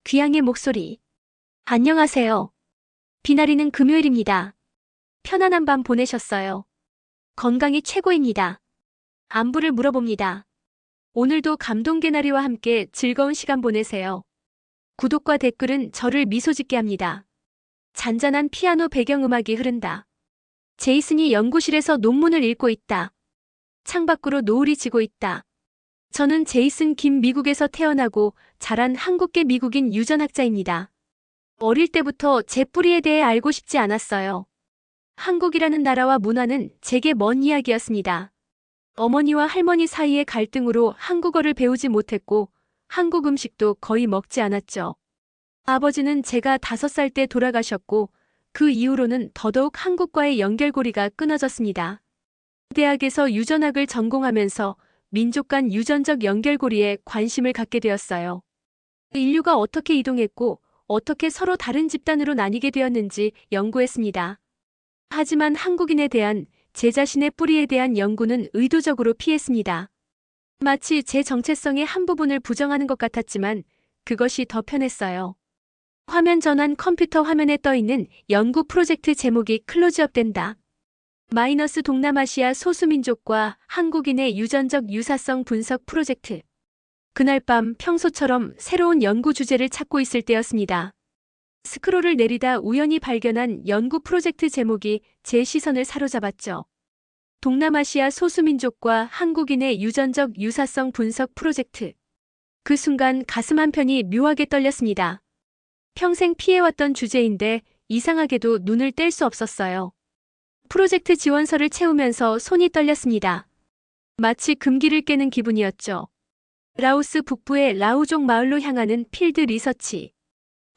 귀향의 목소리. 안녕하세요. 비나리는 금요일입니다. 편안한 밤 보내셨어요? 건강이 최고입니다. 안부를 물어봅니다. 오늘도 감동 개나리와 함께 즐거운 시간 보내세요. 구독과 댓글은 저를 미소 짓게 합니다. 잔잔한 피아노 배경음악이 흐른다. 제이슨이 연구실에서 논문을 읽고 있다. 창밖으로 노을이 지고 있다. 저는 제이슨 김 미국에서 태어나고 자란 한국계 미국인 유전학자입니다. 어릴 때부터 제 뿌리에 대해 알고 싶지 않았어요. 한국이라는 나라와 문화는 제게 먼 이야기였습니다. 어머니와 할머니 사이의 갈등으로 한국어를 배우지 못했고 한국 음식도 거의 먹지 않았죠. 아버지는 제가 5살 때 돌아가셨고 그 이후로는 더더욱 한국과의 연결고리가 끊어졌습니다. 대학에서 유전학을 전공하면서 민족 간 유전적 연결고리에 관심을 갖게 되었어요. 인류가 어떻게 이동했고 어떻게 서로 다른 집단으로 나뉘게 되었는지 연구했습니다. 하지만 한국인에 대한 제 자신의 뿌리에 대한 연구는 의도적으로 피했습니다. 마치 제 정체성의 한 부분을 부정하는 것 같았지만 그것이 더 편했어요. 화면 전환 컴퓨터 화면에 떠있는 연구 프로젝트 제목이 클로즈업 된다. 마이너스 동남아시아 소수민족과 한국인의 유전적 유사성 분석 프로젝트. 그날 밤 평소처럼 새로운 연구 주제를 찾고 있을 때였습니다. 스크롤을 내리다 우연히 발견한 연구 프로젝트 제목이 제 시선을 사로잡았죠. 동남아시아 소수민족과 한국인의 유전적 유사성 분석 프로젝트. 그 순간 가슴 한편이 묘하게 떨렸습니다. 평생 피해왔던 주제인데 이상하게도 눈을 뗄 수 없었어요. 프로젝트 지원서를 채우면서 손이 떨렸습니다. 마치 금기를 깨는 기분이었죠. 라오스 북부의 라우족 마을로 향하는 필드 리서치.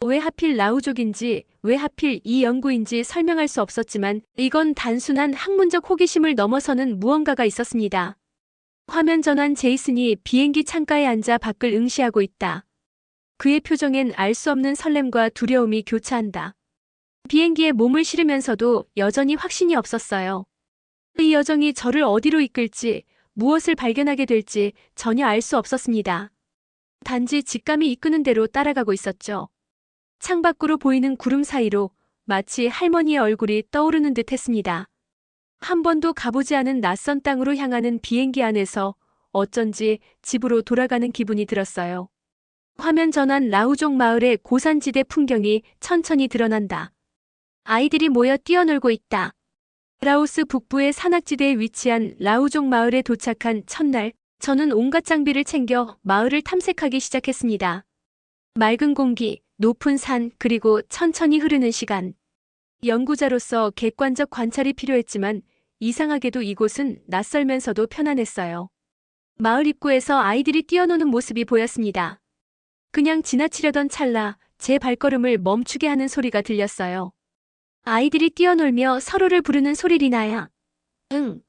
왜 하필 라우족인지, 왜 하필 이 연구인지 설명할 수 없었지만 이건 단순한 학문적 호기심을 넘어서는 무언가가 있었습니다. 화면 전환 제이슨이 비행기 창가에 앉아 밖을 응시하고 있다. 그의 표정엔 알 수 없는 설렘과 두려움이 교차한다. 비행기에 몸을 실으면서도 여전히 확신이 없었어요. 이 여정이 저를 어디로 이끌지, 무엇을 발견하게 될지 전혀 알 수 없었습니다. 단지 직감이 이끄는 대로 따라가고 있었죠. 창밖으로 보이는 구름 사이로 마치 할머니의 얼굴이 떠오르는 듯 했습니다. 한 번도 가보지 않은 낯선 땅으로 향하는 비행기 안에서 어쩐지 집으로 돌아가는 기분이 들었어요. 화면 전환 라우족 마을의 고산지대 풍경이 천천히 드러난다. 아이들이 모여 뛰어놀고 있다. 라오스 북부의 산악지대에 위치한 라우족 마을에 도착한 첫날, 저는 온갖 장비를 챙겨 마을을 탐색하기 시작했습니다. 맑은 공기, 높은 산, 그리고 천천히 흐르는 시간. 연구자로서 객관적 관찰이 필요했지만 이상하게도 이곳은 낯설면서도 편안했어요. 마을 입구에서 아이들이 뛰어노는 모습이 보였습니다. 그냥 지나치려던 찰나 제 발걸음을 멈추게 하는 소리가 들렸어요. 아이들이 뛰어놀며 서로를 부르는 소리. 리나야. 응.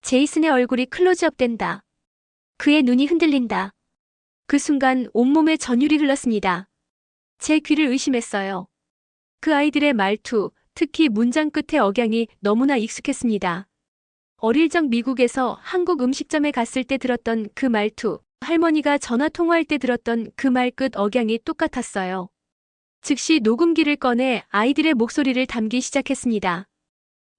제이슨의 얼굴이 클로즈업 된다. 그의 눈이 흔들린다. 그 순간 온몸에 전율이 흘렀습니다. 제 귀를 의심했어요. 그 아이들의 말투, 특히 문장 끝의 억양이 너무나 익숙했습니다. 어릴 적 미국에서 한국 음식점에 갔을 때 들었던 그 말투, 할머니가 전화 통화할 때 들었던 그 말 끝 억양이 똑같았어요. 즉시 녹음기를 꺼내 아이들의 목소리를 담기 시작했습니다.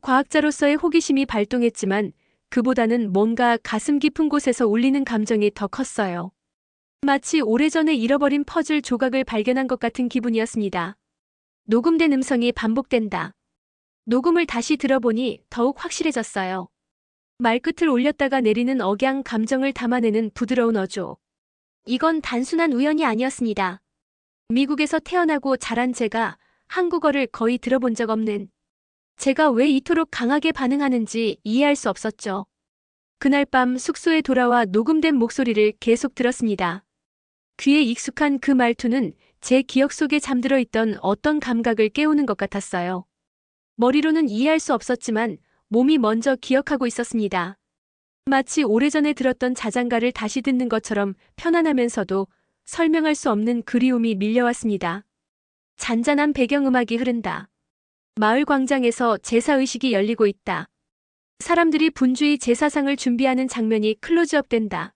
과학자로서의 호기심이 발동했지만 그보다는 뭔가 가슴 깊은 곳에서 울리는 감정이 더 컸어요. 마치 오래전에 잃어버린 퍼즐 조각을 발견한 것 같은 기분이었습니다. 녹음된 음성이 반복된다. 녹음을 다시 들어보니 더욱 확실해졌어요. 말끝을 올렸다가 내리는 억양, 감정을 담아내는 부드러운 어조. 이건 단순한 우연이 아니었습니다. 미국에서 태어나고 자란 제가 한국어를 거의 들어본 적 없는 제가 왜 이토록 강하게 반응하는지 이해할 수 없었죠. 그날 밤 숙소에 돌아와 녹음된 목소리를 계속 들었습니다. 귀에 익숙한 그 말투는 제 기억 속에 잠들어 있던 어떤 감각을 깨우는 것 같았어요. 머리로는 이해할 수 없었지만 몸이 먼저 기억하고 있었습니다. 마치 오래전에 들었던 자장가를 다시 듣는 것처럼 편안하면서도 설명할 수 없는 그리움이 밀려왔습니다. 잔잔한 배경음악이 흐른다. 마을 광장에서 제사의식이 열리고 있다. 사람들이 분주히 제사상을 준비하는 장면이 클로즈업 된다.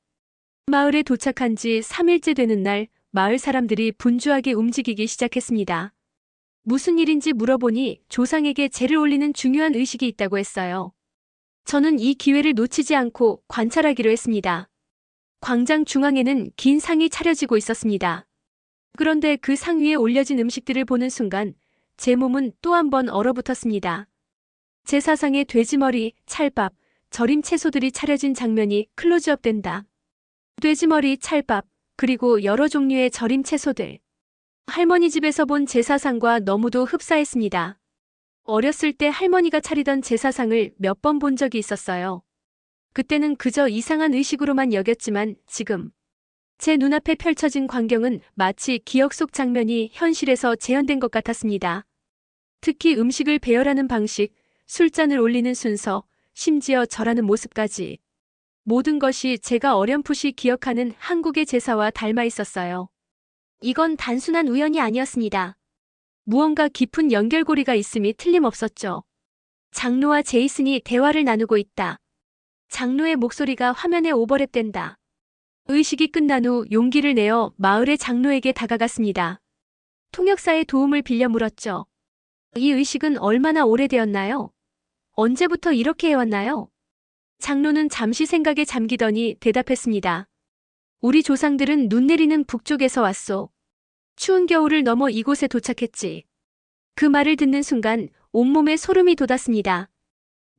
마을에 도착한 지 3일째 되는 날, 마을 사람들이 분주하게 움직이기 시작했습니다. 무슨 일인지 물어보니 조상에게 제를 올리는 중요한 의식이 있다고 했어요. 저는 이 기회를 놓치지 않고 관찰하기로 했습니다. 광장 중앙에는 긴 상이 차려지고 있었습니다. 그런데 그 상 위에 올려진 음식들을 보는 순간 제 몸은 또 한 번 얼어붙었습니다. 제사상에 돼지머리, 찰밥, 절임 채소들이 차려진 장면이 클로즈업된다. 돼지머리, 찰밥, 그리고 여러 종류의 절임 채소들. 할머니 집에서 본 제사상과 너무도 흡사했습니다. 어렸을 때 할머니가 차리던 제사상을 몇 번 본 적이 있었어요. 그때는 그저 이상한 의식으로만 여겼지만 지금 제 눈앞에 펼쳐진 광경은 마치 기억 속 장면이 현실에서 재현된 것 같았습니다. 특히 음식을 배열하는 방식, 술잔을 올리는 순서, 심지어 절하는 모습까지. 모든 것이 제가 어렴풋이 기억하는 한국의 제사와 닮아 있었어요. 이건 단순한 우연이 아니었습니다. 무언가 깊은 연결고리가 있음이 틀림없었죠. 장로와 제이슨이 대화를 나누고 있다. 장로의 목소리가 화면에 오버랩된다. 의식이 끝난 후 용기를 내어 마을의 장로에게 다가갔습니다. 통역사의 도움을 빌려 물었죠. 이 의식은 얼마나 오래되었나요? 언제부터 이렇게 해왔나요? 장로는 잠시 생각에 잠기더니 대답했습니다. 우리 조상들은 눈 내리는 북쪽에서 왔소. 추운 겨울을 넘어 이곳에 도착했지. 그 말을 듣는 순간 온몸에 소름이 돋았습니다.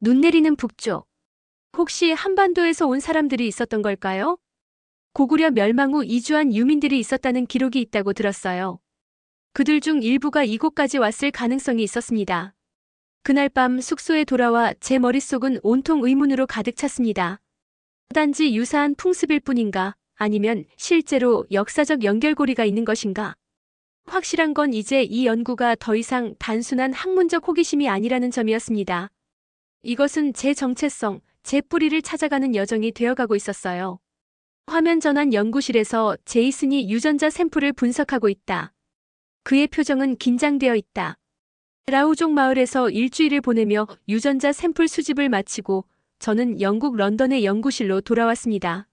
눈 내리는 북쪽. 혹시 한반도에서 온 사람들이 있었던 걸까요? 고구려 멸망 후 이주한 유민들이 있었다는 기록이 있다고 들었어요. 그들 중 일부가 이곳까지 왔을 가능성이 있었습니다. 그날 밤 숙소에 돌아와 제 머릿속은 온통 의문으로 가득 찼습니다. 단지 유사한 풍습일 뿐인가, 아니면 실제로 역사적 연결고리가 있는 것인가? 확실한 건 이제 이 연구가 더 이상 단순한 학문적 호기심이 아니라는 점이었습니다. 이것은 제 정체성, 제 뿌리를 찾아가는 여정이 되어가고 있었어요. 화면 전환 연구실에서 제이슨이 유전자 샘플을 분석하고 있다. 그의 표정은 긴장되어 있다. 라우족 마을에서 일주일을 보내며 유전자 샘플 수집을 마치고 저는 영국 런던의 연구실로 돌아왔습니다.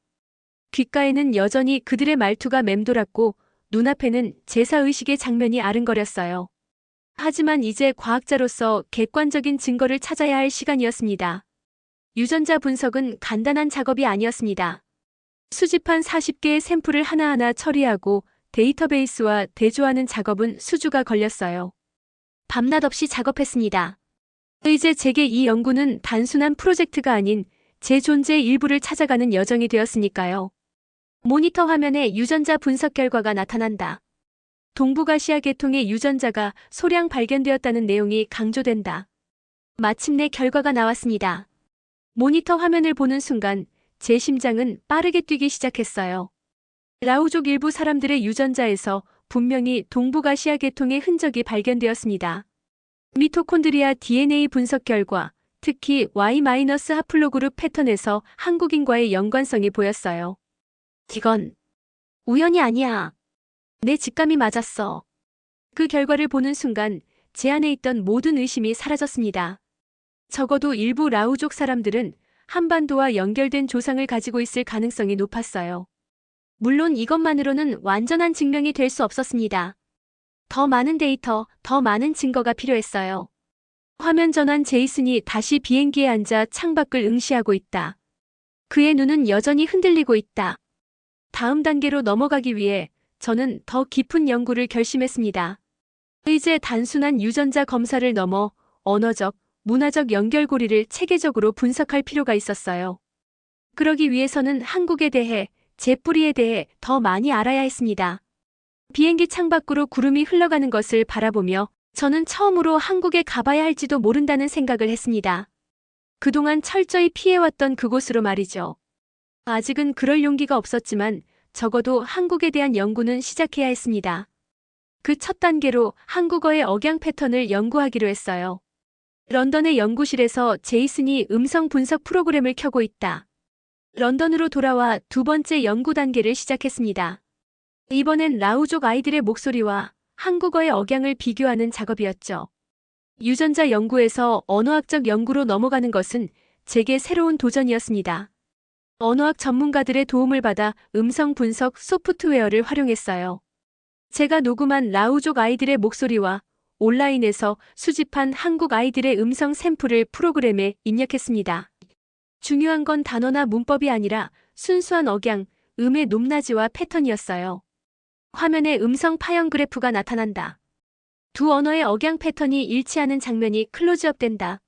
귓가에는 여전히 그들의 말투가 맴돌았고 눈앞에는 제사의식의 장면이 아른거렸어요. 하지만 이제 과학자로서 객관적인 증거를 찾아야 할 시간이었습니다. 유전자 분석은 간단한 작업이 아니었습니다. 수집한 40개의 샘플을 하나하나 처리하고 데이터베이스와 대조하는 작업은 수주가 걸렸어요. 밤낮 없이 작업했습니다. 이제 제게 이 연구는 단순한 프로젝트가 아닌 제 존재의 일부를 찾아가는 여정이 되었으니까요. 모니터 화면에 유전자 분석 결과가 나타난다. 동북아시아 계통의 유전자가 소량 발견되었다는 내용이 강조된다. 마침내 결과가 나왔습니다. 모니터 화면을 보는 순간 제 심장은 빠르게 뛰기 시작했어요. 라우족 일부 사람들의 유전자에서 분명히 동북아시아 계통의 흔적이 발견되었습니다. 미토콘드리아 DNA 분석 결과, 특히 Y-하플로그룹 패턴에서 한국인과의 연관성이 보였어요. 이건 우연이 아니야. 내 직감이 맞았어. 그 결과를 보는 순간 제 안에 있던 모든 의심이 사라졌습니다. 적어도 일부 라우족 사람들은 한반도와 연결된 조상을 가지고 있을 가능성이 높았어요. 물론 이것만으로는 완전한 증명이 될 수 없었습니다. 더 많은 데이터, 더 많은 증거가 필요했어요. 화면 전환 제이슨이 다시 비행기에 앉아 창밖을 응시하고 있다. 그의 눈은 여전히 흔들리고 있다. 다음 단계로 넘어가기 위해 저는 더 깊은 연구를 결심했습니다. 이제 단순한 유전자 검사를 넘어 언어적, 문화적 연결고리를 체계적으로 분석할 필요가 있었어요. 그러기 위해서는 한국에 대해, 제 뿌리에 대해 더 많이 알아야 했습니다. 비행기 창밖으로 구름이 흘러가는 것을 바라보며 저는 처음으로 한국에 가봐야 할지도 모른다는 생각을 했습니다. 그동안 철저히 피해왔던 그곳으로 말이죠. 아직은 그럴 용기가 없었지만 적어도 한국에 대한 연구는 시작해야 했습니다. 그 첫 단계로 한국어의 억양 패턴을 연구하기로 했어요. 런던의 연구실에서 제이슨이 음성 분석 프로그램을 켜고 있다. 런던으로 돌아와 두 번째 연구 단계를 시작했습니다. 이번엔 라우족 아이들의 목소리와 한국어의 억양을 비교하는 작업이었죠. 유전자 연구에서 언어학적 연구로 넘어가는 것은 제게 새로운 도전이었습니다. 언어학 전문가들의 도움을 받아 음성 분석 소프트웨어를 활용했어요. 제가 녹음한 라우족 아이들의 목소리와 온라인에서 수집한 한국 아이들의 음성 샘플을 프로그램에 입력했습니다. 중요한 건 단어나 문법이 아니라 순수한 억양, 음의 높낮이와 패턴이었어요. 화면에 음성 파형 그래프가 나타난다. 두 언어의 억양 패턴이 일치하는 장면이 클로즈업된다.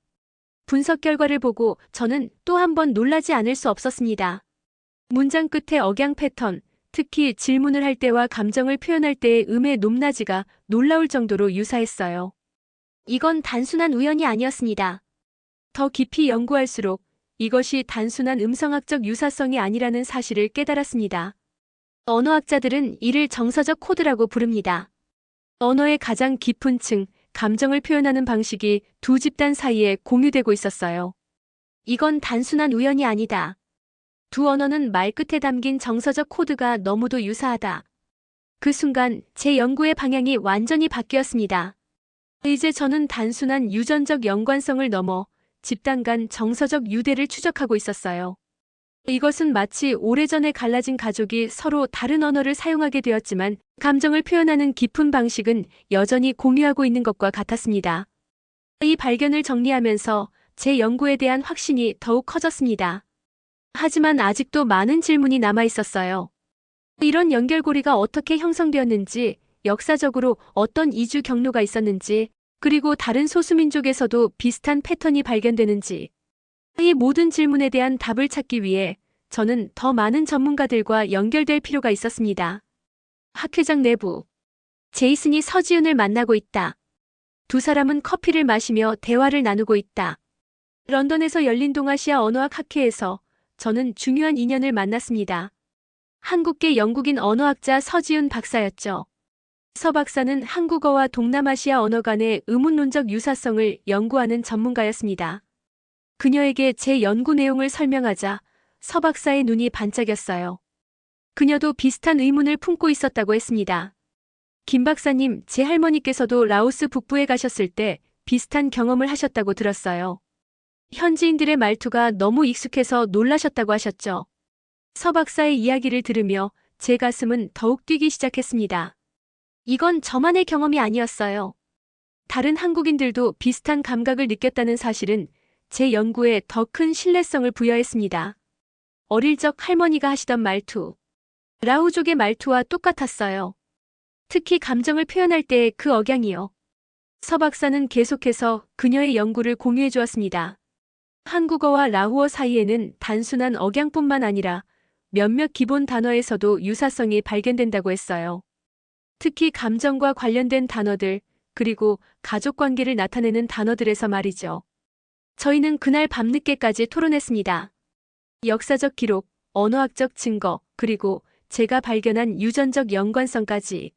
분석 결과를 보고 저는 또 한 번 놀라지 않을 수 없었습니다. 문장 끝의 억양 패턴, 특히 질문을 할 때와 감정을 표현할 때의 음의 높낮이가 놀라울 정도로 유사했어요. 이건 단순한 우연이 아니었습니다. 더 깊이 연구할수록 이것이 단순한 음성학적 유사성이 아니라는 사실을 깨달았습니다. 언어학자들은 이를 정서적 코드라고 부릅니다. 언어의 가장 깊은 층, 감정을 표현하는 방식이 두 집단 사이에 공유되고 있었어요. 이건 단순한 우연이 아니다. 두 언어는 말끝에 담긴 정서적 코드가 너무도 유사하다. 그 순간 제 연구의 방향이 완전히 바뀌었습니다. 이제 저는 단순한 유전적 연관성을 넘어 집단 간 정서적 유대를 추적하고 있었어요. 이것은 마치 오래전에 갈라진 가족이 서로 다른 언어를 사용하게 되었지만 감정을 표현하는 깊은 방식은 여전히 공유하고 있는 것과 같았습니다. 이 발견을 정리하면서 제 연구에 대한 확신이 더욱 커졌습니다. 하지만 아직도 많은 질문이 남아 있었어요. 이런 연결고리가 어떻게 형성되었는지, 역사적으로 어떤 이주 경로가 있었는지, 그리고 다른 소수민족에서도 비슷한 패턴이 발견되는지, 이 모든 질문에 대한 답을 찾기 위해 저는 더 많은 전문가들과 연결될 필요가 있었습니다. 학회장 내부. 제이슨이 서지훈을 만나고 있다. 두 사람은 커피를 마시며 대화를 나누고 있다. 런던에서 열린 동아시아 언어학 학회에서 저는 중요한 인연을 만났습니다. 한국계 영국인 언어학자 서지훈 박사였죠. 서 박사는 한국어와 동남아시아 언어 간의 의문론적 유사성을 연구하는 전문가였습니다. 그녀에게 제 연구 내용을 설명하자 서 박사의 눈이 반짝였어요. 그녀도 비슷한 의문을 품고 있었다고 했습니다. 김 박사님, 제 할머니께서도 라오스 북부에 가셨을 때 비슷한 경험을 하셨다고 들었어요. 현지인들의 말투가 너무 익숙해서 놀라셨다고 하셨죠. 서 박사의 이야기를 들으며 제 가슴은 더욱 뛰기 시작했습니다. 이건 저만의 경험이 아니었어요. 다른 한국인들도 비슷한 감각을 느꼈다는 사실은 제 연구에 더 큰 신뢰성을 부여했습니다. 어릴 적 할머니가 하시던 말투, 라우족의 말투와 똑같았어요. 특히 감정을 표현할 때의 그 억양이요. 서 박사는 계속해서 그녀의 연구를 공유해 주었습니다. 한국어와 라후어 사이에는 단순한 억양뿐만 아니라 몇몇 기본 단어에서도 유사성이 발견된다고 했어요. 특히 감정과 관련된 단어들, 그리고 가족관계를 나타내는 단어들에서 말이죠. 저희는 그날 밤늦게까지 토론했습니다. 역사적 기록, 언어학적 증거, 그리고 제가 발견한 유전적 연관성까지.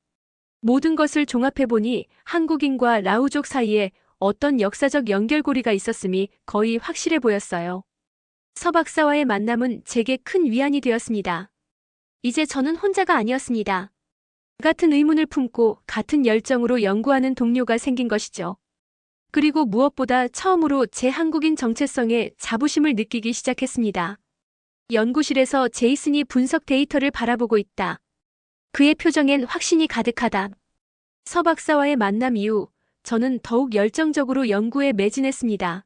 모든 것을 종합해보니 한국인과 라우족 사이에 어떤 역사적 연결고리가 있었음이 거의 확실해 보였어요. 서 박사와의 만남은 제게 큰 위안이 되었습니다. 이제 저는 혼자가 아니었습니다. 같은 의문을 품고 같은 열정으로 연구하는 동료가 생긴 것이죠. 그리고 무엇보다 처음으로 제 한국인 정체성에 자부심을 느끼기 시작했습니다. 연구실에서 제이슨이 분석 데이터를 바라보고 있다. 그의 표정엔 확신이 가득하다. 서 박사와의 만남 이후 저는 더욱 열정적으로 연구에 매진했습니다.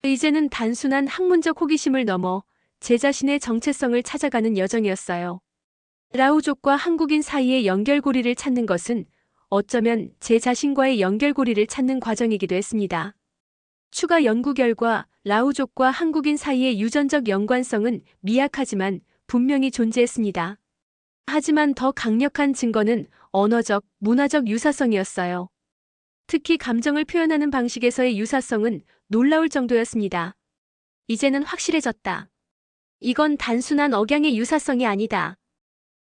이제는 단순한 학문적 호기심을 넘어 제 자신의 정체성을 찾아가는 여정이었어요. 라우족과 한국인 사이의 연결고리를 찾는 것은 어쩌면 제 자신과의 연결고리를 찾는 과정이기도 했습니다. 추가 연구 결과 라우족과 한국인 사이의 유전적 연관성은 미약하지만 분명히 존재했습니다. 하지만 더 강력한 증거는 언어적, 문화적 유사성이었어요. 특히 감정을 표현하는 방식에서의 유사성은 놀라울 정도였습니다. 이제는 확실해졌다. 이건 단순한 억양의 유사성이 아니다.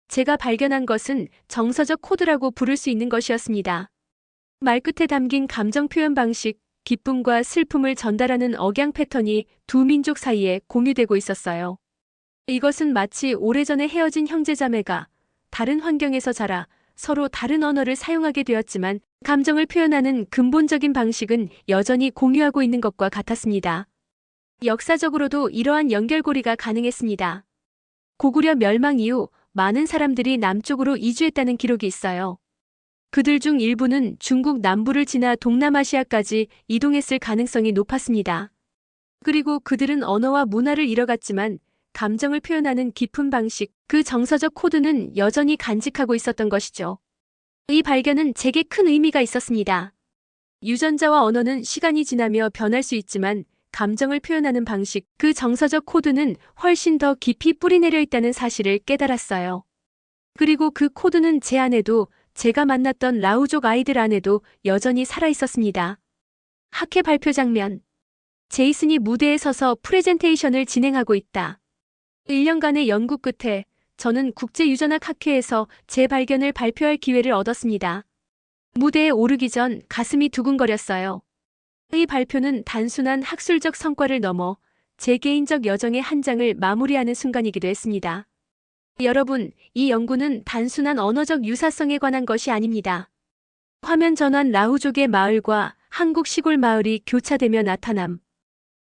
제가 발견한 것은 정서적 코드라고 부를 수 있는 것이었습니다. 말끝에 담긴 감정 표현 방식, 기쁨과 슬픔을 전달하는 억양 패턴이 두 민족 사이에 공유되고 있었어요. 이것은 마치 오래전에 헤어진 형제자매가 다른 환경에서 자라 서로 다른 언어를 사용하게 되었지만 감정을 표현하는 근본적인 방식은 여전히 공유하고 있는 것과 같았습니다. 역사적으로도 이러한 연결고리가 가능했습니다. 고구려 멸망 이후 많은 사람들이 남쪽으로 이주했다는 기록이 있어요. 그들 중 일부는 중국 남부를 지나 동남아시아까지 이동했을 가능성이 높았습니다. 그리고 그들은 언어와 문화를 잃어갔지만 감정을 표현하는 깊은 방식, 그 정서적 코드는 여전히 간직하고 있었던 것이죠. 이 발견은 제게 큰 의미가 있었습니다. 유전자와 언어는 시간이 지나며 변할 수 있지만 감정을 표현하는 방식, 그 정서적 코드는 훨씬 더 깊이 뿌리내려 있다는 사실을 깨달았어요. 그리고 그 코드는 제 안에도, 제가 만났던 라우족 아이들 안에도 여전히 살아있었습니다. 학회 발표 장면. 제이슨이 무대에 서서 프레젠테이션을 진행하고 있다. 1년간의 연구 끝에 저는 국제유전학 학회에서 제 발견을 발표할 기회를 얻었습니다. 무대에 오르기 전 가슴이 두근거렸어요. 이 발표는 단순한 학술적 성과를 넘어 제 개인적 여정의 한 장을 마무리하는 순간이기도 했습니다. 여러분, 이 연구는 단순한 언어적 유사성에 관한 것이 아닙니다. 화면 전환 라우족의 마을과 한국 시골 마을이 교차되며 나타남.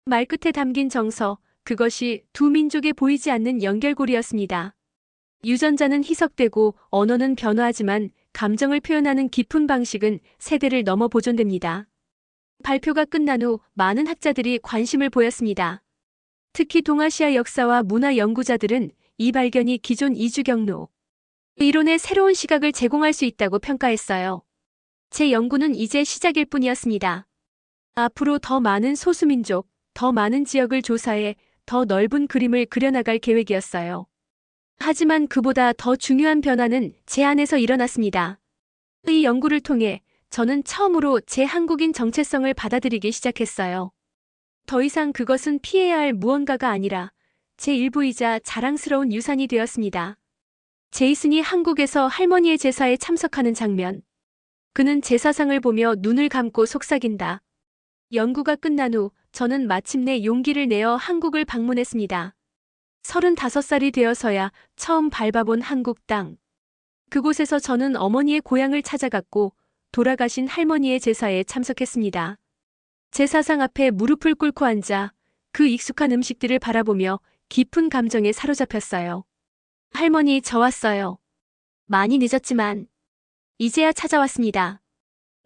말끝에 담긴 정서, 그것이 두 민족에 보이지 않는 연결고리였습니다. 유전자는 희석되고 언어는 변화하지만 감정을 표현하는 깊은 방식은 세대를 넘어 보존됩니다. 발표가 끝난 후 많은 학자들이 관심을 보였습니다. 특히 동아시아 역사와 문화 연구자들은 이 발견이 기존 이주 경로 이론의 새로운 시각을 제공할 수 있다고 평가했어요. 제 연구는 이제 시작일 뿐이었습니다. 앞으로 더 많은 소수민족, 더 많은 지역을 조사해 더 넓은 그림을 그려나갈 계획이었어요. 하지만 그보다 더 중요한 변화는 제 안에서 일어났습니다. 이 연구를 통해 저는 처음으로 제 한국인 정체성을 받아들이기 시작했어요. 더 이상 그것은 피해야 할 무언가가 아니라 제 일부이자 자랑스러운 유산이 되었습니다. 제이슨이 한국에서 할머니의 제사에 참석하는 장면. 그는 제사상을 보며 눈을 감고 속삭인다. 연구가 끝난 후 저는 마침내 용기를 내어 한국을 방문했습니다. 35살이 되어서야 처음 밟아본 한국 땅. 그곳에서 저는 어머니의 고향을 찾아갔고 돌아가신 할머니의 제사에 참석했습니다. 제사상 앞에 무릎을 꿇고 앉아 그 익숙한 음식들을 바라보며 깊은 감정에 사로잡혔어요. 할머니, 저 왔어요. 많이 늦었지만 이제야 찾아왔습니다.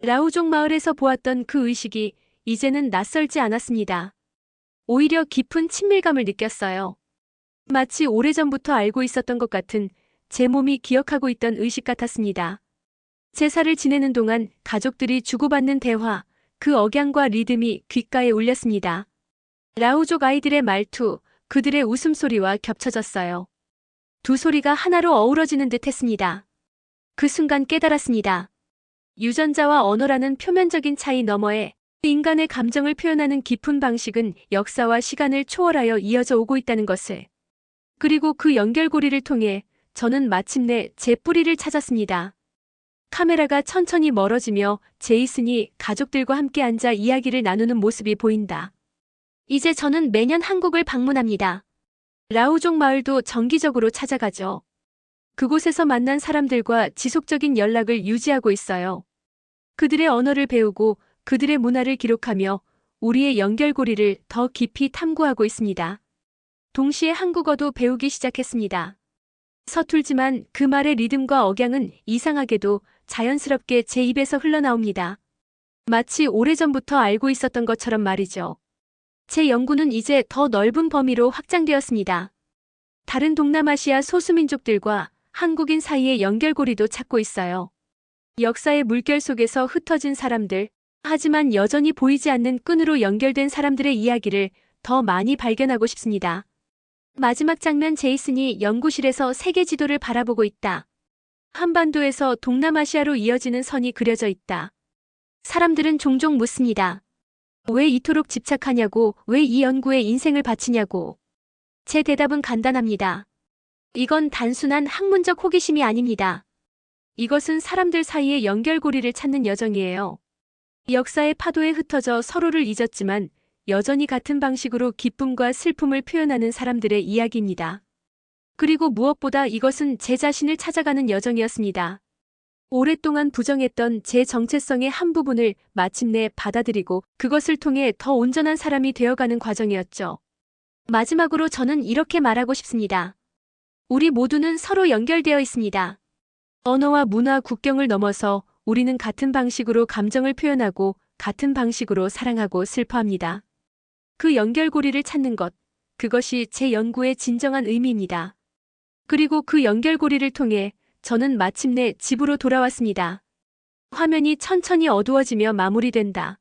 라우족 마을에서 보았던 그 의식이 이제는 낯설지 않았습니다. 오히려 깊은 친밀감을 느꼈어요. 마치 오래전부터 알고 있었던 것 같은, 제 몸이 기억하고 있던 의식 같았습니다. 제사를 지내는 동안 가족들이 주고받는 대화, 그 억양과 리듬이 귓가에 울렸습니다. 라우족 아이들의 말투, 그들의 웃음소리와 겹쳐졌어요. 두 소리가 하나로 어우러지는 듯 했습니다. 그 순간 깨달았습니다. 유전자와 언어라는 표면적인 차이 너머에 인간의 감정을 표현하는 깊은 방식은 역사와 시간을 초월하여 이어져 오고 있다는 것을. 그리고 그 연결고리를 통해 저는 마침내 제 뿌리를 찾았습니다. 카메라가 천천히 멀어지며 제이슨이 가족들과 함께 앉아 이야기를 나누는 모습이 보인다. 이제 저는 매년 한국을 방문합니다. 라우족 마을도 정기적으로 찾아가죠. 그곳에서 만난 사람들과 지속적인 연락을 유지하고 있어요. 그들의 언어를 배우고 그들의 문화를 기록하며 우리의 연결고리를 더 깊이 탐구하고 있습니다. 동시에 한국어도 배우기 시작했습니다. 서툴지만 그 말의 리듬과 억양은 이상하게도 자연스럽게 제 입에서 흘러나옵니다. 마치 오래전부터 알고 있었던 것처럼 말이죠. 제 연구는 이제 더 넓은 범위로 확장되었습니다. 다른 동남아시아 소수민족들과 한국인 사이의 연결고리도 찾고 있어요. 역사의 물결 속에서 흩어진 사람들, 하지만 여전히 보이지 않는 끈으로 연결된 사람들의 이야기를 더 많이 발견하고 싶습니다. 마지막 장면. 제이슨이 연구실에서 세계 지도를 바라보고 있다. 한반도에서 동남아시아로 이어지는 선이 그려져 있다. 사람들은 종종 묻습니다. 왜 이토록 집착하냐고, 왜 이 연구에 인생을 바치냐고. 제 대답은 간단합니다. 이건 단순한 학문적 호기심이 아닙니다. 이것은 사람들 사이의 연결고리를 찾는 여정이에요. 역사의 파도에 흩어져 서로를 잊었지만 여전히 같은 방식으로 기쁨과 슬픔을 표현하는 사람들의 이야기입니다. 그리고 무엇보다 이것은 제 자신을 찾아가는 여정이었습니다. 오랫동안 부정했던 제 정체성의 한 부분을 마침내 받아들이고 그것을 통해 더 온전한 사람이 되어가는 과정이었죠. 마지막으로 저는 이렇게 말하고 싶습니다. 우리 모두는 서로 연결되어 있습니다. 언어와 문화 국경을 넘어서 우리는 같은 방식으로 감정을 표현하고 같은 방식으로 사랑하고 슬퍼합니다. 그 연결고리를 찾는 것, 그것이 제 연구의 진정한 의미입니다. 그리고 그 연결고리를 통해 저는 마침내 집으로 돌아왔습니다. 화면이 천천히 어두워지며 마무리된다.